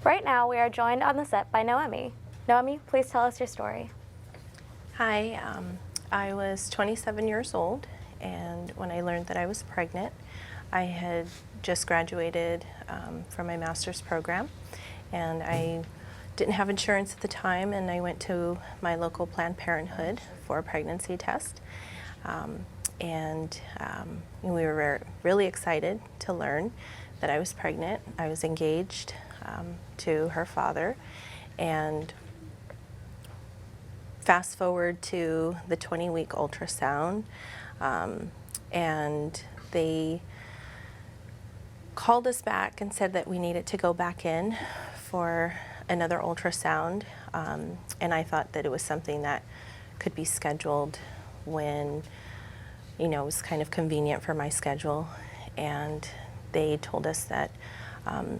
Right now, we are joined on the set by Noemi. Noemi, please tell us your story. Hi, I was 27 years old, and when I learned that I was pregnant, I had just graduated from my master's program, and I didn't have insurance at the time, and I went to my local Planned Parenthood for a pregnancy test. We were really excited to learn that I was pregnant. I was engaged to her father, and fast forward to the 20-week ultrasound, and they called us back and said that we needed to go back in for another ultrasound, and I thought that it was something that could be scheduled when, it was kind of convenient for my schedule. And they told us that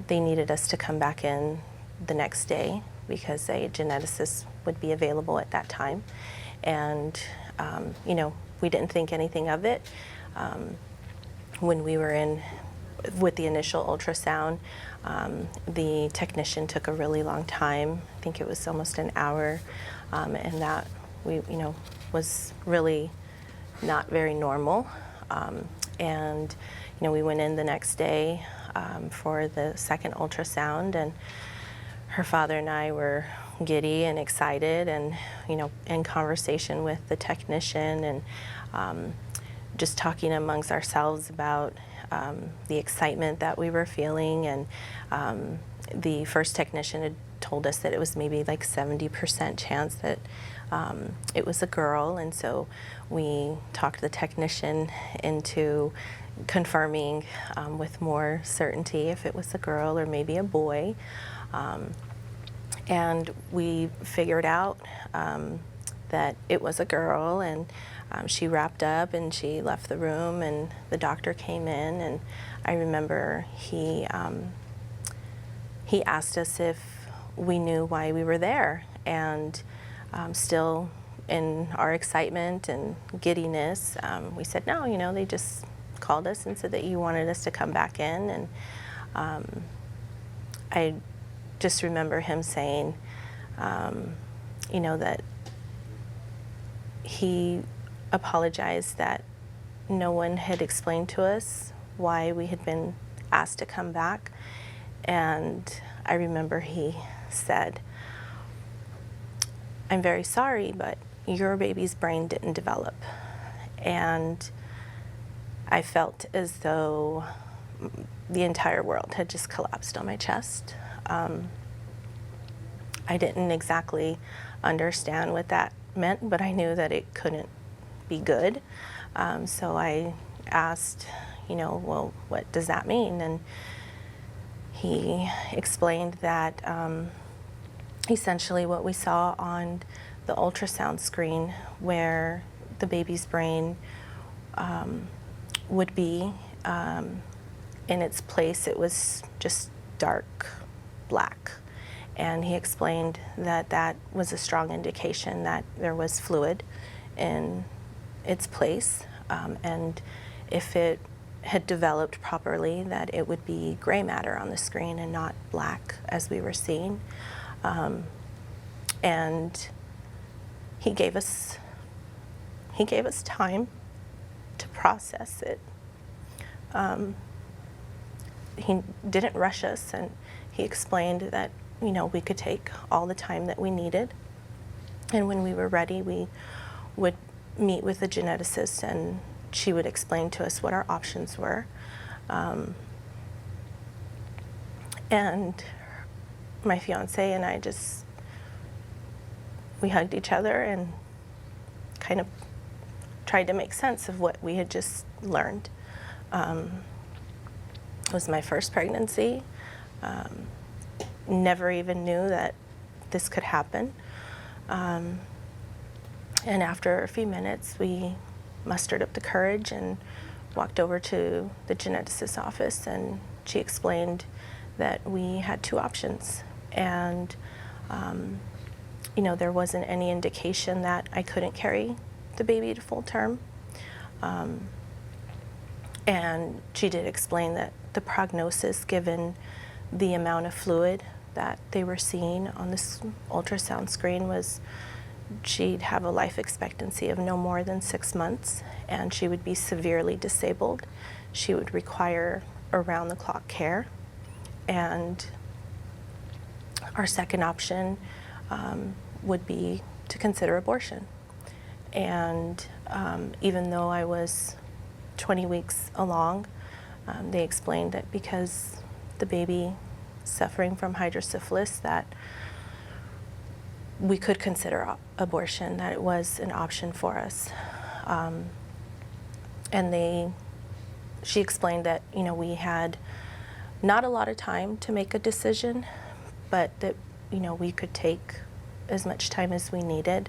they needed us to come back in the next day because a geneticist would be available at that time. And, we didn't think anything of it. When we were in with the initial ultrasound, the technician took a really long time. I think it was almost an hour, and that was really not very normal. And we went in the next day for the second ultrasound, and her father and I were giddy and excited, and in conversation with the technician, and just talking amongst ourselves about the excitement that we were feeling. And the first technician had told us that it was maybe like 70% chance that it was a girl, and so we talked the technician into confirming with more certainty if it was a girl or maybe a boy. And we figured out that it was a girl, and she wrapped up and she left the room, and the doctor came in, and I remember he asked us if we knew why we were there, and still in our excitement and giddiness, we said no, they just called us and said that you wanted us to come back in. And I just remember him saying, that he apologized that no one had explained to us why we had been asked to come back. And I remember he said, "I'm very sorry, but your baby's brain didn't develop." And I felt as though the entire world had just collapsed on my chest. I didn't exactly understand what that meant, but I knew that it couldn't be good. So I asked, well, what does that mean? And he explained that essentially what we saw on the ultrasound screen, where the baby's brain would be in its place, it was just dark black. And he explained that that was a strong indication that there was fluid in its place, and if it had developed properly, that it would be gray matter on the screen and not black as we were seeing. And he gave us time to process it. He didn't rush us, and he explained that we could take all the time that we needed, and when we were ready, we would meet with the geneticist, and she would explain to us what our options were. And my fiance and I we hugged each other and kind of tried to make sense of what we had just learned. It was my first pregnancy. Never even knew that this could happen. And after a few minutes, we mustered up the courage and walked over to the geneticist's office, and she explained that we had two options. And there wasn't any indication that I couldn't carry the baby to full term. And she did explain that the prognosis, given the amount of fluid that they were seeing on this ultrasound screen was she'd have a life expectancy of no more than 6 months, and she would be severely disabled. She would require around-the-clock care, and our second option would be to consider abortion. And even though I was 20 weeks along, they explained that because the baby suffering from hydrocephalus, that we could consider abortion, that it was an option for us. And she explained that, you know, we had not a lot of time to make a decision, but that, you know, we could take as much time as we needed.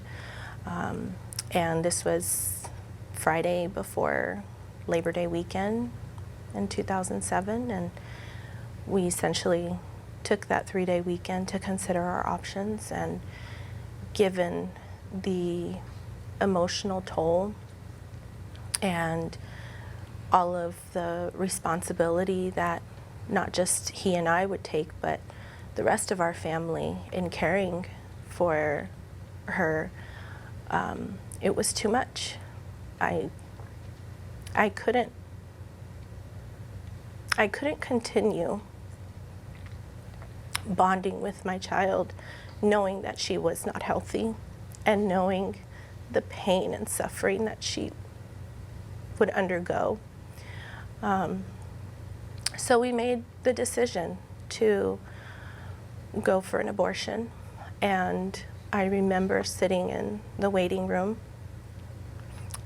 And this was Friday before Labor Day weekend in 2007, and we essentially took that 3-day weekend to consider our options. And given the emotional toll and all of the responsibility that not just he and I would take, but the rest of our family in caring for her, it was too much. I couldn't continue bonding with my child knowing that she was not healthy and knowing the pain and suffering that she would undergo. So we made the decision to go for an abortion, and I remember sitting in the waiting room,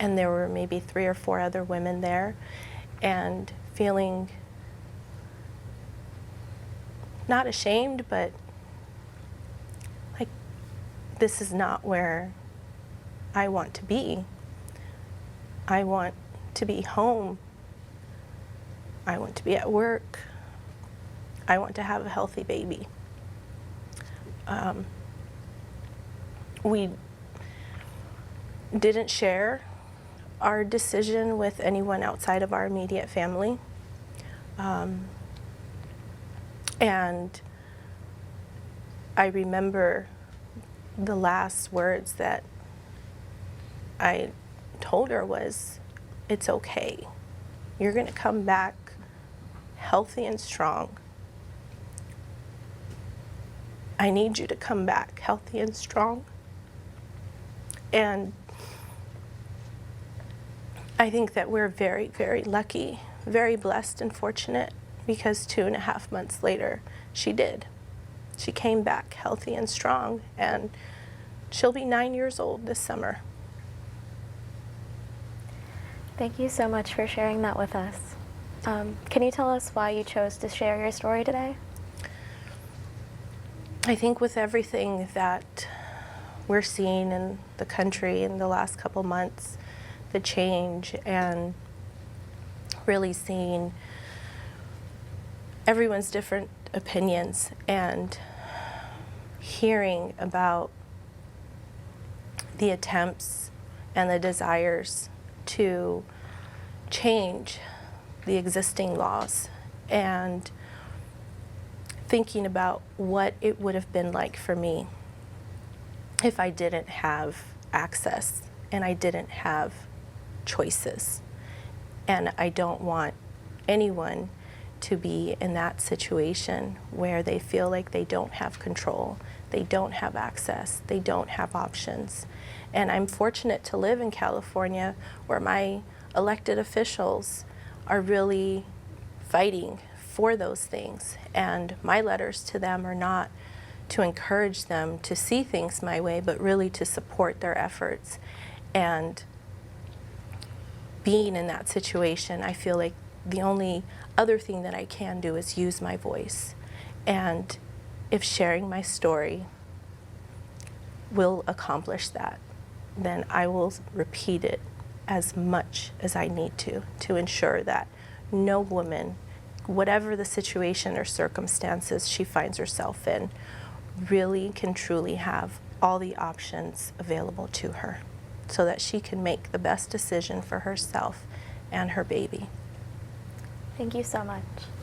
and there were maybe 3 or 4 other women there, and feeling not ashamed, but like, this is not where I want to be. I want to be home. I want to be at work. I want to have a healthy baby. We didn't share our decision with anyone outside of our immediate family. And I remember the last words that I told her was, "It's okay. You're going to come back healthy and strong. I need you to come back healthy and strong." And I think that we're very, very lucky, very blessed and fortunate, because 2.5 months later, she did. She came back healthy and strong, and she'll be 9 years old this summer. Thank you so much for sharing that with us. Can you tell us why you chose to share your story today? I think with everything that we're seeing in the country in the last couple months, the change, and really seeing everyone's different opinions and hearing about the attempts and the desires to change the existing laws, and thinking about what it would have been like for me if I didn't have access and I didn't have choices. And I don't want anyone to be in that situation where they feel like they don't have control, they don't have access, they don't have options. And I'm fortunate to live in California, where my elected officials are really fighting for those things. And my letters to them are not to encourage them to see things my way, but really to support their efforts. And being in that situation, I feel like the only other thing that I can do is use my voice. And if sharing my story will accomplish that, then I will repeat it as much as I need to ensure that no woman, whatever the situation or circumstances she finds herself in, really can truly have all the options available to her, so that she can make the best decision for herself and her baby. Thank you so much.